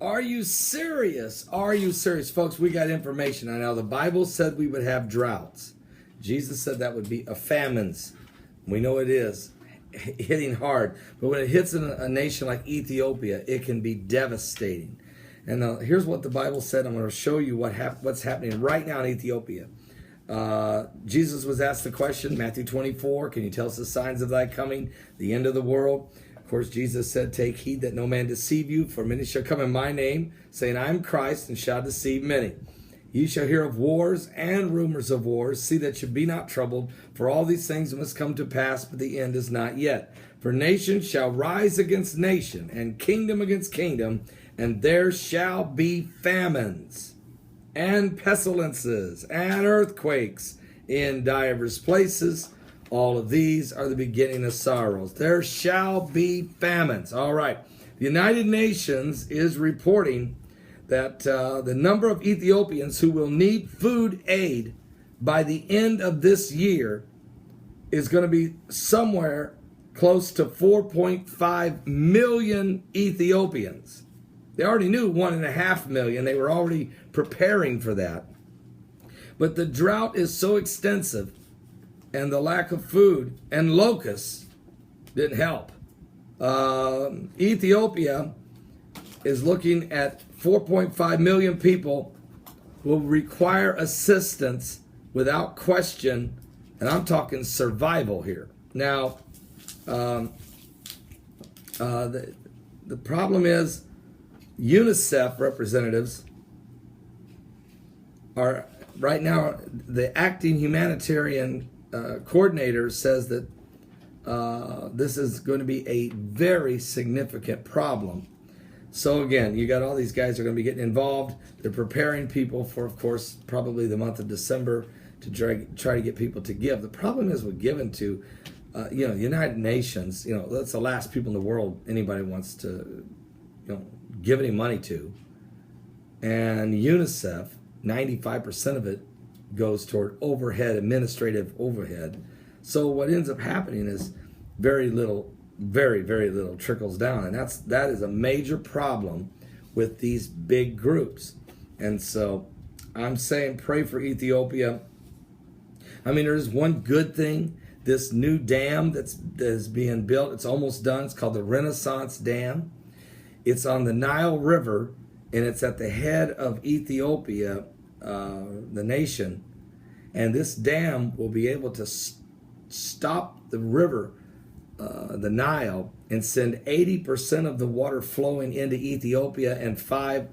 Are you serious? Are you serious? Folks, we got information. I know the Bible said we would have droughts. Jesus said that would be a famines. We know it is hitting hard. But when it hits a nation like Ethiopia, it can be devastating. And here's what the Bible said. I'm going to show you what's happening right now in Ethiopia. Jesus was asked the question, Matthew 24, can you tell us the signs of thy coming, the end of the world? Of course, Jesus said, take heed that no man deceive you, for many shall come in my name, saying, I am Christ, and shall deceive many. Ye shall hear of wars and rumors of wars. See that you be not troubled, for all these things must come to pass, but the end is not yet. For nation shall rise against nation, and kingdom against kingdom, and there shall be famines, and pestilences, and earthquakes in divers places. All of these are the beginning of sorrows. There shall be famines. All right. The United Nations is reporting that the number of Ethiopians who will need food aid by the end of this year is going to be somewhere close to 4.5 million Ethiopians. They already knew 1.5 million. They were already preparing for that. But the drought is so extensive, and the lack of food and locusts didn't help. Ethiopia is looking at 4.5 million people will require assistance without question, and I'm talking survival here. Now, the problem is UNICEF representatives are right now, the acting humanitarian coordinator says that this is going to be a very significant problem. So again, you got all these guys that are going to be getting involved. They're preparing people for, of course, probably the month of December to try to get people to give. The problem is with giving to, United Nations. That's the last people in the world anybody wants to, give any money to. And UNICEF, 95% of it goes toward overhead, administrative overhead. So what ends up happening is very little, very, very little trickles down. And that is a major problem with these big groups. And so I'm saying pray for Ethiopia. I mean, there's one good thing. This new dam that is being built, it's almost done. It's called the Renaissance Dam. It's on the Nile River, and it's at the head of Ethiopia, the nation, and this dam will be able to stop the river, the Nile, and send 80% of the water flowing into Ethiopia and 5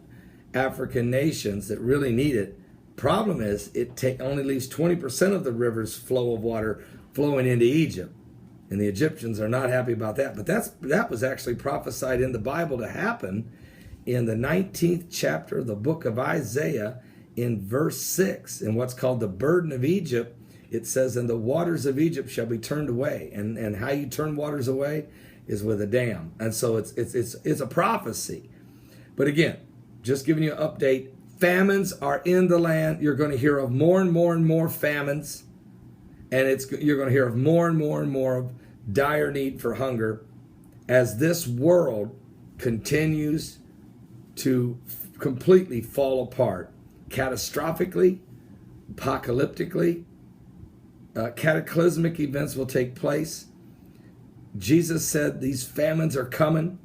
African nations that really need it. Problem is, it only leaves 20% of the river's flow of water flowing into Egypt, and the Egyptians are not happy about that. But that was actually prophesied in the Bible to happen in the 19th chapter of the book of Isaiah, in verse 6, in what's called the burden of Egypt. It says, and the waters of Egypt shall be turned away. And how you turn waters away is with a dam. And so it's a prophecy. But again, just giving you an update, famines are in the land. You're going to hear of more and more and more famines. And you're going to hear of more and more and more of dire need for hunger as this world continues to completely fall apart. Catastrophically, apocalyptically, cataclysmic events will take place. Jesus said these famines are coming,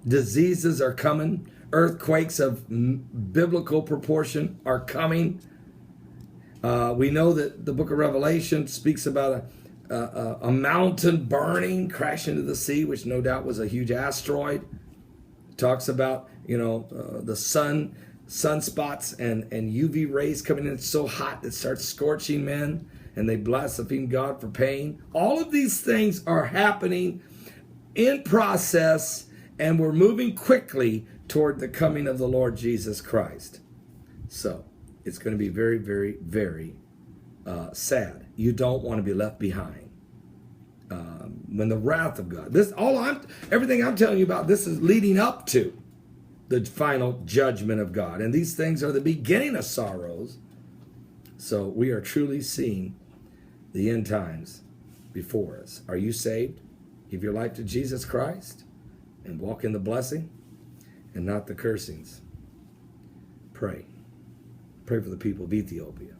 diseases are coming, earthquakes of biblical proportion are coming. We know that the book of Revelation speaks about a mountain burning, crashing into the sea, which no doubt was a huge asteroid. It talks about, the sunspots and UV rays coming in so hot that starts scorching men, and they blaspheme God for pain. All of these things are happening in process, and we're moving quickly toward the coming of the Lord Jesus Christ. So it's going to be very, very, very sad. You don't want to be left behind. When the wrath of God, everything I'm telling you about, this is leading up to the final judgment of God. And these things are the beginning of sorrows. So we are truly seeing the end times before us. Are you saved? Give your life to Jesus Christ and walk in the blessing and not the cursings. pray. Pray for the people of Ethiopia.